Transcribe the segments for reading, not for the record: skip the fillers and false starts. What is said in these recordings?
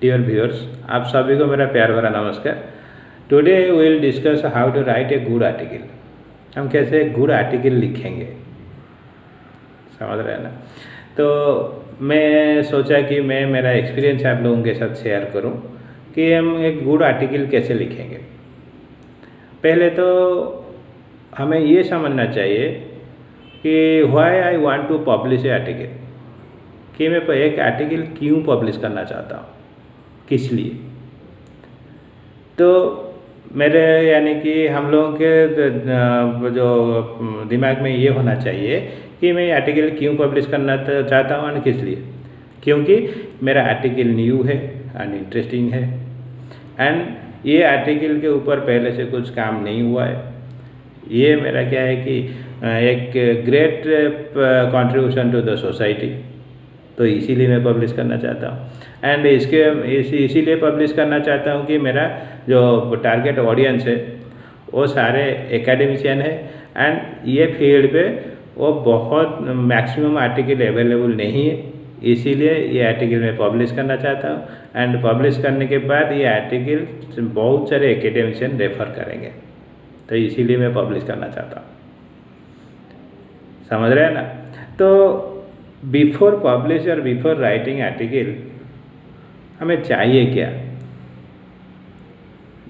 Dear viewers, आप सभी को मेरा प्यार भरा नमस्कार। Today we will discuss how to write a good article. हम कैसे एक गुड आर्टिकल लिखेंगे, समझ रहे हैं ना। तो मैं सोचा कि मैं मेरा एक्सपीरियंस आप लोगों के साथ शेयर करूं कि हम एक गुड आर्टिकल कैसे लिखेंगे। पहले तो हमें ये समझना चाहिए कि why I want to publish a article, कि मैं एक आर्टिकल क्यों पब्लिश करना चाहता हूँ, किस लिए। तो मेरे यानी कि हम लोगों के जो दिमाग में ये होना चाहिए कि मैं आर्टिकल क्यों पब्लिश करना चाहता हूँ और किस लिए। क्योंकि मेरा आर्टिकल न्यू है एंड इंटरेस्टिंग है, एंड ये आर्टिकल के ऊपर पहले से कुछ काम नहीं हुआ है। ये मेरा क्या है कि एक great contribution to the society, तो इसीलिए मैं पब्लिश करना चाहता हूँ। एंड इसीलिए पब्लिश करना चाहता हूँ कि मेरा जो टारगेट ऑडियंस है वो सारे एकेडमिशियन है, एंड ये फील्ड पे वो बहुत मैक्सिमम आर्टिकल अवेलेबल नहीं है। इसीलिए ये आर्टिकल मैं पब्लिश करना चाहता हूँ, एंड पब्लिश करने के बाद ये आर्टिकल बहुत सारे एकेडमिशियन रेफ़र करेंगे, तो इसीलिए मैं पब्लिश करना चाहता हूँ। समझ रहे हैं ना। तो बिफोर पब्लिश और बिफोर राइटिंग आर्टिकल हमें चाहिए क्या,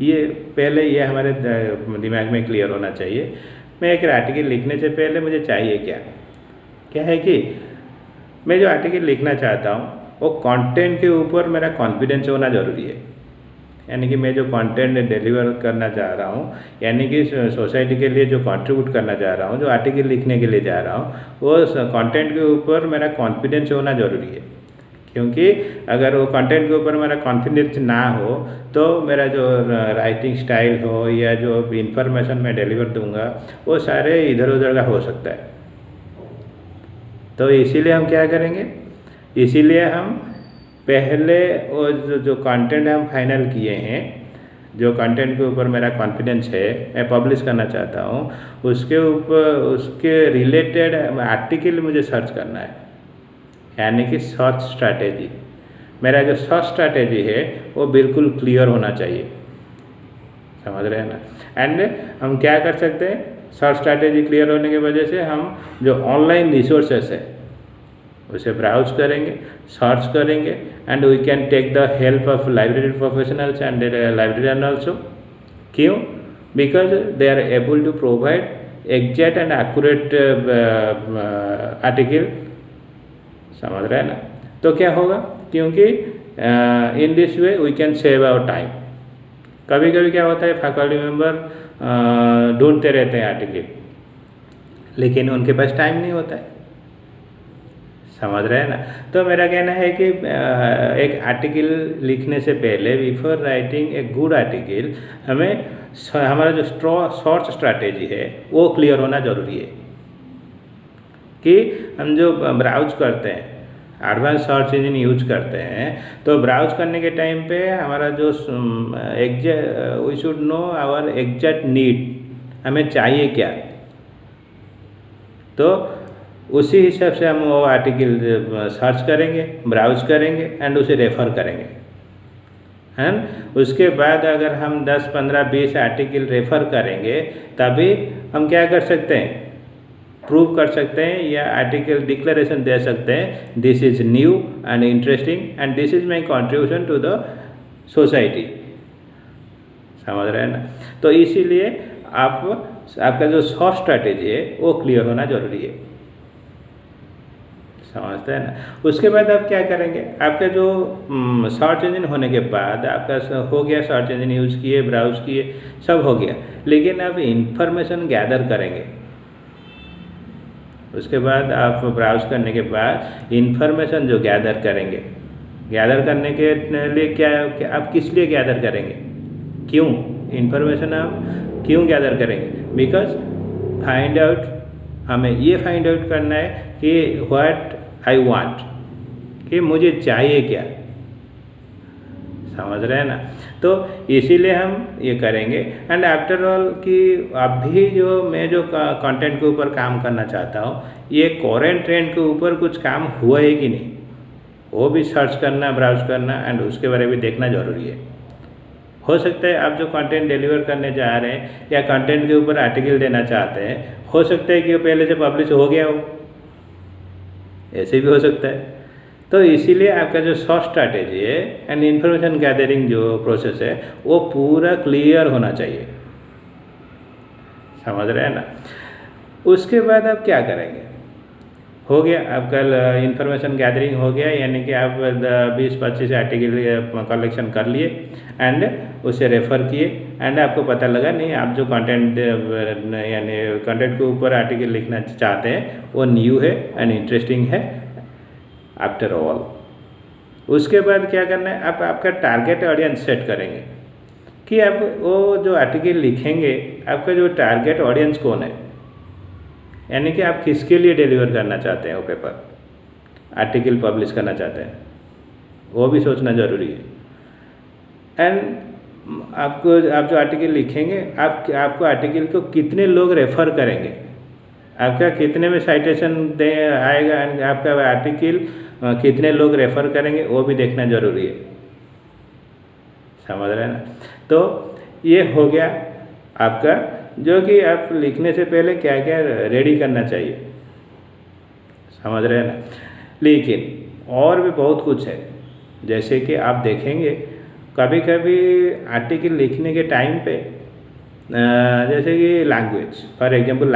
ये पहले ये हमारे दिमाग में क्लियर होना चाहिए। मैं एक आर्टिकल लिखने से पहले मुझे चाहिए क्या है कि मैं जो आर्टिकल लिखना चाहता हूँ वो कंटेंट के ऊपर मेरा कॉन्फिडेंस होना ज़रूरी है। यानी कि मैं जो कंटेंट डिलीवर करना चाह रहा हूँ, यानी कि सोसाइटी के लिए जो कंट्रीब्यूट करना चाह रहा हूँ, जो आर्टिकल लिखने के लिए जा रहा हूँ, वो कंटेंट के ऊपर मेरा कॉन्फिडेंस होना ज़रूरी है। क्योंकि अगर वो कंटेंट के ऊपर मेरा कॉन्फिडेंस ना हो तो मेरा जो राइटिंग स्टाइल हो या जो इन्फॉर्मेशन मैं डिलीवर दूंगा वो सारे इधर उधर का हो सकता है। तो इसीलिए हम क्या करेंगे, इसीलिए हम पहले वो जो कंटेंट हम फाइनल किए हैं, जो कंटेंट के ऊपर मेरा कॉन्फिडेंस है, मैं पब्लिश करना चाहता हूँ, उसके ऊपर उसके रिलेटेड आर्टिकल मुझे सर्च करना है। यानी कि सर्च स्ट्रैटेजी, मेरा जो सर्च स्ट्रैटेजी है वो बिल्कुल क्लियर होना चाहिए। समझ रहे हैं ना। एंड हम क्या कर सकते हैं, सर्च स्ट्रैटेजी क्लियर होने की वजह से हम जो ऑनलाइन रिसोर्सेस है उसे ब्राउज करेंगे, सर्च करेंगे, and we can take the help of library professionals and librarian also. क्यों? Because they are able to provide exact and accurate article. समझ रहे हैं ना। तो क्या होगा, क्योंकि in this way we can save our time. कभी कभी क्या होता है, फैकल्टी मेंबर ढूंढते रहते हैं आर्टिकल, लेकिन उनके पास टाइम नहीं होता है। समझ रहे हैं ना। तो मेरा कहना है कि एक आर्टिकल लिखने से पहले before writing a good article हमें हमारा जो सर्च स्ट्रैटेजी है वो क्लियर होना ज़रूरी है। कि हम जो ब्राउज करते हैं, एडवांस सर्च इंजन यूज करते हैं, तो ब्राउज करने के टाइम पे हमारा जो we should know our exact need, हमें चाहिए क्या। तो उसी हिसाब से हम वो आर्टिकल सर्च करेंगे, ब्राउज करेंगे, एंड उसे रेफ़र करेंगे। एंड उसके बाद अगर हम 10, 15, 20 आर्टिकल रेफ़र करेंगे तभी हम क्या कर सकते हैं, प्रूव कर सकते हैं या आर्टिकल डिक्लेरेशन दे सकते हैं, this is new and interesting and this is my contribution to the society. समझ रहे हैं ना। तो इसीलिए आपका जो सर्च स्ट्रैटेजी है वो क्लियर होना ज़रूरी है। समझते हैं ना। उसके बाद आप क्या करेंगे, आपका जो सर्च इंजन होने के बाद आपका हो गया, सर्च इंजन यूज़ किए, ब्राउज किए, सब हो गया, लेकिन आप इंफॉर्मेशन गैदर करेंगे। उसके बाद आप ब्राउज करने के बाद इंफॉर्मेशन जो गैदर करेंगे, गैदर करने के लिए क्या आप किस लिए गैदर करेंगे, क्यों इंफॉर्मेशन आप क्यों गैदर करेंगे। बिकॉज फाइंड आउट, हमें ये फाइंड आउट करना है कि व्हाट आई वांट, कि मुझे चाहिए क्या। समझ रहे हैं ना। तो इसीलिए हम ये करेंगे। एंड आफ्टर ऑल कि अभी मैं जो कंटेंट के ऊपर काम करना चाहता हूँ, ये करेंट ट्रेंड के ऊपर कुछ काम हुआ है कि नहीं, वो भी सर्च करना, ब्राउज करना एंड उसके बारे में देखना ज़रूरी है। हो सकता है आप जो कंटेंट डिलीवर करने जा रहे हैं या कंटेंट के ऊपर आर्टिकल देना चाहते हैं, हो सकता है कि वो पहले से पब्लिश हो गया हो, ऐसे भी हो सकता है। तो इसीलिए आपका जो सर्च स्ट्रैटेजी है एंड इन्फॉर्मेशन गैदरिंग जो प्रोसेस है वो पूरा क्लियर होना चाहिए, समझ रहे हैं ना। उसके बाद आप क्या करेंगे, हो गया आपका इन्फॉर्मेशन गैदरिंग हो गया, यानी कि आप 20-25 आर्टिकल कलेक्शन कर लिए एंड उसे रेफ़र किए एंड आपको पता लगा नहीं आप जो कंटेंट यानी कंटेंट के ऊपर आर्टिकल लिखना चाहते हैं वो न्यू है एंड इंटरेस्टिंग है आफ्टर ऑल। उसके बाद क्या करना है, आप आपका टारगेट ऑडियंस सेट करेंगे कि आप वो जो आर्टिकल लिखेंगे आपका जो टारगेट ऑडियंस कौन है, यानी कि आप किसके लिए डिलीवर करना चाहते हैं वो पेपर, आर्टिकल पब्लिश करना चाहते हैं, वो भी सोचना ज़रूरी है। एंड आप जो आर्टिकल लिखेंगे आपको आर्टिकल को कितने लोग रेफ़र करेंगे, आपका कितने में साइटेशन दे आएगा एंड आपका आर्टिकल कितने लोग रेफ़र करेंगे वो भी देखना ज़रूरी है, समझ रहे हैं ना। तो ये हो गया आपका जो कि आप लिखने से पहले क्या क्या रेडी करना चाहिए, समझ रहे हैं ना। लेकिन और भी बहुत कुछ है, जैसे कि आप देखेंगे कभी कभी आर्टिकल लिखने के टाइम पे जैसे कि लैंग्वेज, फॉर एग्जांपल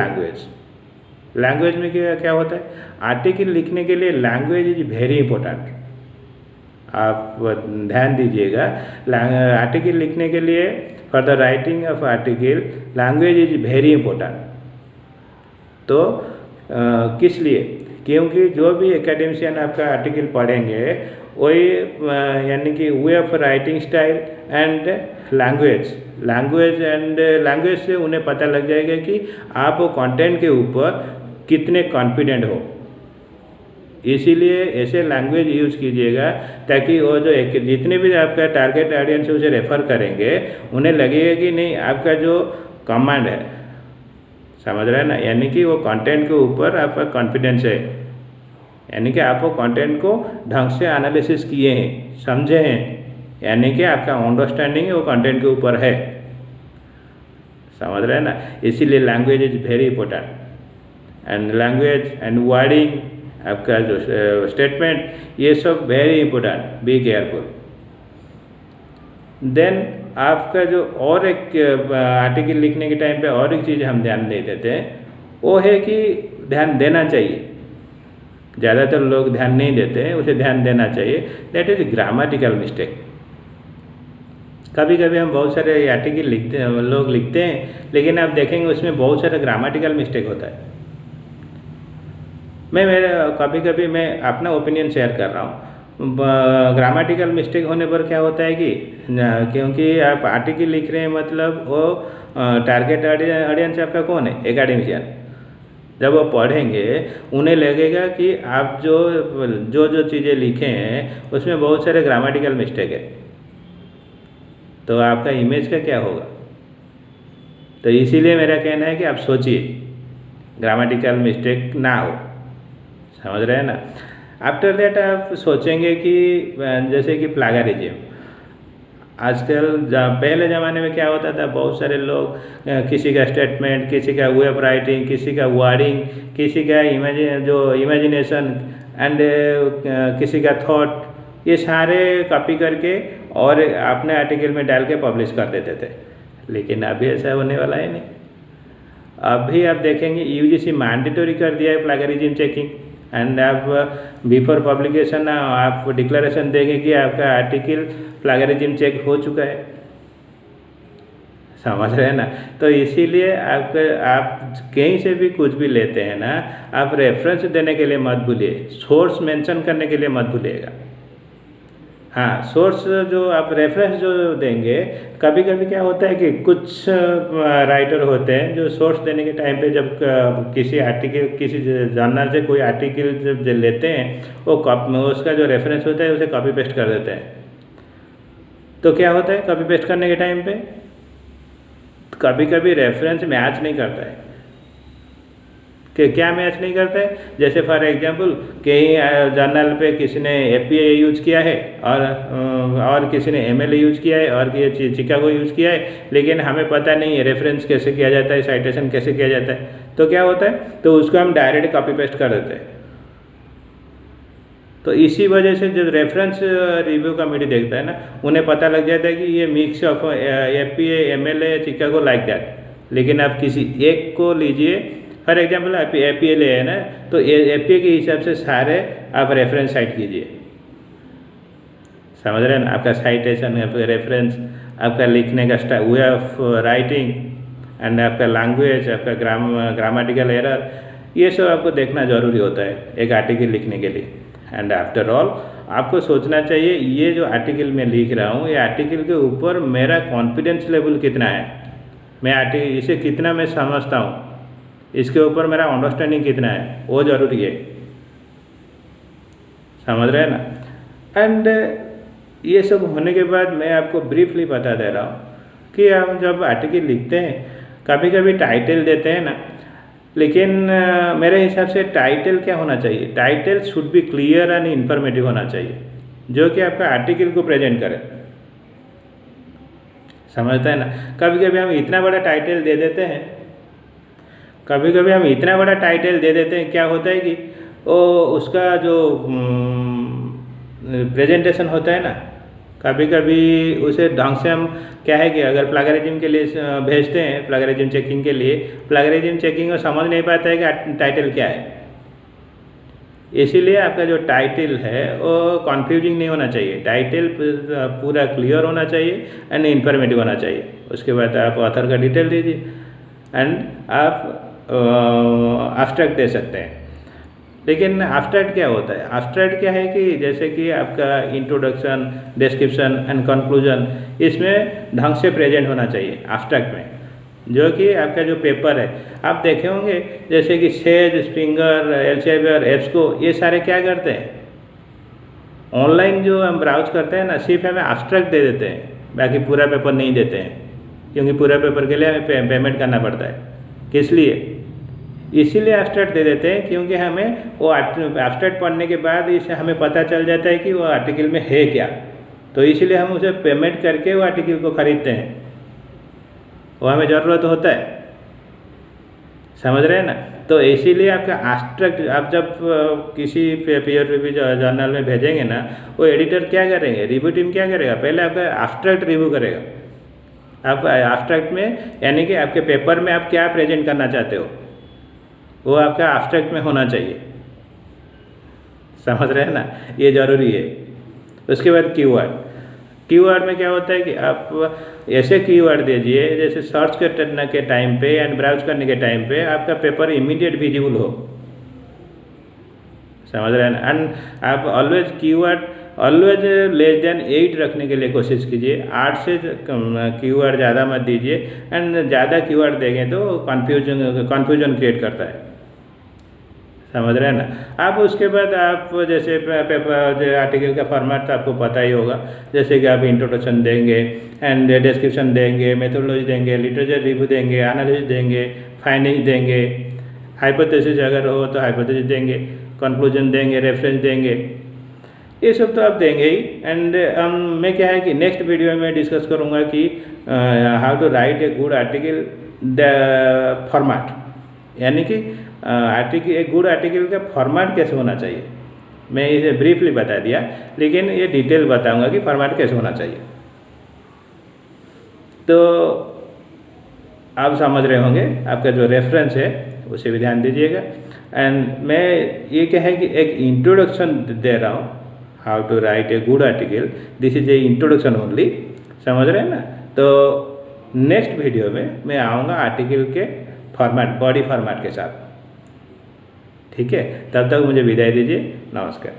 लैंग्वेज में क्या होता है, आर्टिकल लिखने के लिए लैंग्वेज इज वेरी इंपॉर्टेंट। आप ध्यान दीजिएगा, आर्टिकल लिखने के लिए for the writing of article language is very important. तो किस लिए, क्योंकि जो भी एकेडमिशियन आपका आर्टिकल पढ़ेंगे वही यानी कि way of writing style and language से उन्हें पता लग जाएगा कि आप वो कंटेंट के ऊपर कितने कॉन्फिडेंट हो। इसीलिए ऐसे लैंग्वेज यूज़ कीजिएगा ताकि वो जो जितने भी आपका टारगेट ऑडियंस है उसे रेफ़र करेंगे उन्हें लगेगा कि नहीं आपका जो कमांड है, समझ रहे हैं ना, यानी कि वो कंटेंट के ऊपर आपका कॉन्फिडेंस है, यानी कि आप वो कंटेंट को ढंग से एनालिसिस किए हैं, समझे हैं, यानी कि आपका अंडरस्टैंडिंग वो कंटेंट के ऊपर है, समझ रहे हैं ना। इसीलिए language is very important and language and wording आपका जो स्टेटमेंट ये सब very important, be careful. Then आपका जो और एक आर्टिकल लिखने के टाइम पे और एक चीज़ हम ध्यान नहीं देते हैं वो है कि ध्यान देना चाहिए, ज़्यादातर लोग ध्यान नहीं देते हैं, उसे ध्यान देना चाहिए, दैट इज ग्रामेटिकल मिस्टेक। कभी कभी हम बहुत सारे आर्टिकल लिखते हैं, लोग लिखते हैं, लेकिन आप देखेंगे उसमें बहुत सारा ग्रामेटिकल मिस्टेक होता है। कभी कभी मैं अपना ओपिनियन शेयर कर रहा हूँ, ग्रामेटिकल मिस्टेक होने पर क्या होता है कि क्योंकि आप आर्टिकल लिख रहे हैं मतलब वो टारगेट ऑडियंस आपका कौन है, एकेडमिशियन। जब वो पढ़ेंगे उन्हें लगेगा कि आप जो चीज़ें लिखे हैं उसमें बहुत सारे ग्रामेटिकल मिस्टेक है, तो आपका इमेज का क्या होगा। तो इसीलिए मेरा कहना है कि आप सोचिए ग्रामेटिकल मिस्टेक ना हो, समझ रहे हैं ना। आफ्टर दैट आप सोचेंगे कि जैसे कि प्लागरिज्म, आजकल पहले ज़माने में क्या होता था, बहुत सारे लोग किसी का स्टेटमेंट, किसी का वे ऑफ राइटिंग, किसी का वर्डिंग, किसी का इमेजिनेशन एंड किसी का थॉट, ये सारे कॉपी करके और अपने आर्टिकल में डाल के पब्लिश कर देते थे। लेकिन अभी ऐसा होने वाला है नहीं। अभी आप देखेंगे यूजीसी मैंडेटरी कर दिया है प्लागरिज्म चेकिंग एंड आप बिफोर पब्लिकेशन आप डिक्लेरेशन देंगे कि आपका आर्टिकल प्लागरिज्म चेक हो चुका है, समझ रहे हैं ना। तो इसीलिए आप कहीं से भी कुछ भी लेते हैं ना, आप रेफरेंस देने के लिए मत भूलिए, सोर्स मेंशन करने के लिए मत भूलिएगा। हाँ, सोर्स जो आप रेफरेंस जो देंगे, कभी कभी क्या होता है कि कुछ राइटर होते हैं जो सोर्स देने के टाइम पे जब किसी आर्टिकल, किसी जर्नल से कोई आर्टिकल जब लेते हैं वो उसका जो रेफरेंस होता है उसे कॉपी पेस्ट कर देते हैं। तो क्या होता है, कॉपी पेस्ट करने के टाइम पे कभी कभी रेफरेंस मैच नहीं करता है, कि क्या मैच नहीं करता है। जैसे फॉर एग्जांपल कहीं जर्नल पे किसी ने एपीए यूज किया है और किसी ने एमएलए यूज किया है और चिकागो यूज किया है, लेकिन हमें पता नहीं है रेफरेंस कैसे किया जाता है, साइटेशन कैसे किया जाता है। तो क्या होता है, तो उसको हम डायरेक्ट कॉपी पेस्ट कर देते हैं। तो इसी वजह से जो रेफरेंस रिव्यू कमेटी देखता है ना, उन्हें पता लग जाता है कि ये mix of APA MLA Chicago like that. लेकिन आप किसी एक को लीजिए, फॉर एग्जांपल आप एपीए ले है ना, तो एपीए के हिसाब से सारे आप रेफरेंस साइट कीजिए। समझ रहे हैं ना, आपका साइटेशन, आपका रेफरेंस, आपका लिखने का style, way of writing and आपका लैंग्वेज, आपका ग्रामेटिकल एरर, ये सब आपको देखना ज़रूरी होता है एक आर्टिकल लिखने के लिए। एंड आफ्टर ऑल आपको सोचना चाहिए ये जो आर्टिकल मैं लिख रहा हूँ, ये आर्टिकल के ऊपर मेरा कॉन्फिडेंस लेवल कितना है, मैं आर्टिकल इसे कितना मैं समझता हूँ, इसके ऊपर मेरा अंडरस्टैंडिंग कितना है, वो ज़रूरी है। समझ रहे हैं ना। एंड ये सब होने के बाद मैं आपको ब्रीफली बता दे रहा हूँ कि हम जब आर्टिकल लिखते हैं कभी कभी टाइटल देते हैं ना, लेकिन मेरे हिसाब से टाइटल क्या होना चाहिए, title should be clear and informative होना चाहिए, जो कि आपका आर्टिकल को प्रेजेंट करे। समझते हैं ना। कभी कभी हम इतना बड़ा टाइटल दे देते हैं, कभी कभी हम इतना बड़ा टाइटल दे देते हैं, क्या होता है कि वो उसका जो प्रेजेंटेशन होता है ना, कभी कभी उसे ढंग से हम क्या है कि अगर प्लैगरिज्म के लिए भेजते हैं, प्लैगरिज्म चेकिंग के लिए, प्लैगरिज्म चेकिंग को समझ नहीं पाता है कि टाइटल क्या है। इसीलिए आपका जो टाइटल है वो कन्फ्यूजिंग नहीं होना चाहिए, टाइटल पूरा क्लियर होना चाहिए एंड इन्फॉर्मेटिव होना चाहिए। उसके बाद आप ऑथर का डिटेल दीजिए एंड आप एब्स्ट्रैक्ट दे सकते हैं। लेकिन एब्स्ट्रैक्ट क्या होता है, एब्स्ट्रैक्ट क्या है कि जैसे कि आपका इंट्रोडक्शन, डिस्क्रिप्शन एंड कंक्लूजन, इसमें ढंग से प्रेजेंट होना चाहिए एब्स्ट्रैक्ट में, जो कि आपका जो पेपर है आप देखे होंगे, जैसे कि सेज, स्प्रिंगर, एल्सेवियर, एब्सको, ये सारे क्या करते हैं, ऑनलाइन जो हम ब्राउज करते हैं ना, सिर्फ हमें एब्स्ट्रैक्ट दे देते हैं, बाकी पूरा पेपर नहीं देते हैं, क्योंकि पूरा पेपर के लिए हमें पेमेंट करना पड़ता है। किस लिए? इसीलिए एब्स्ट्रैक्ट दे देते हैं क्योंकि हमें वो एब्स्ट्रैक्ट पढ़ने के बाद इसे हमें पता चल जाता है कि वो आर्टिकल में है क्या, तो इसीलिए हम उसे पेमेंट करके वो आर्टिकल को खरीदते हैं, वो हमें ज़रूरत होता है। समझ रहे हैं ना। तो इसीलिए आपका एब्स्ट्रैक्ट आप जब किसी पीयर रिव्यू जर्नल में भेजेंगे ना, वो एडिटर क्या करेंगे, रिव्यू टीम क्या करेगा, पहले आपका एब्स्ट्रैक्ट रिव्यू करेगा। आप एब्स्ट्रैक्ट में यानी कि आपके पेपर में आप क्या प्रेजेंट करना चाहते हो, वो आपका एब्स्ट्रैक्ट में होना चाहिए। समझ रहे हैं ना, ये ज़रूरी है। उसके बाद कीवर्ड में क्या होता है कि आप ऐसे कीवर्ड दीजिए जैसे सर्च करने के टाइम पे एंड ब्राउज करने के टाइम पे आपका पेपर इमीडिएट विजिबल हो। समझ रहे हैं ना। एंड आप always keyword always less than 8 रखने के लिए कोशिश कीजिए, 8 से कीवर्ड ज़्यादा मत दीजिए। एंड ज़्यादा कीवर्ड देंगे तो कन्फ्यूजन क्रिएट करता है। समझ रहे हैं ना। आप उसके बाद आप जैसे पेपर आर्टिकल का फॉर्मेट तो आपको पता ही होगा, जैसे कि आप इंट्रोडक्शन देंगे एंड डिस्क्रिप्शन देंगे, मेथोडोलॉजी देंगे, लिटरेचर रिव्यू देंगे, एनालिसिस देंगे, फाइंडिंग्स देंगे, हाइपोथेसिस अगर हो तो हाइपोथेसिस देंगे, कंक्लूजन देंगे, रेफरेंस देंगे, ये सब तो आप देंगे ही। एंड मैं क्या है कि नेक्स्ट वीडियो में डिस्कस करूँगा कि how to write a good article the format, यानी कि आर्टिकल एक गुड आर्टिकल का फॉर्मेट कैसे होना चाहिए। मैं इसे ब्रीफली बता दिया, लेकिन ये डिटेल बताऊंगा कि फॉर्मेट कैसे होना चाहिए। तो आप समझ रहे होंगे, आपका जो रेफरेंस है उसे भी ध्यान दीजिएगा। एंड मैं ये क्या है कि एक इंट्रोडक्शन दे रहा हूँ, how to write a good article, this is a introduction only. समझ रहे हैं ना। तो नेक्स्ट वीडियो में मैं आऊँगा आर्टिकल के फॉर्मेट, बॉडी फॉर्मेट के साथ। ठीक है, तब तक मुझे विदाई दीजिए। नमस्कार।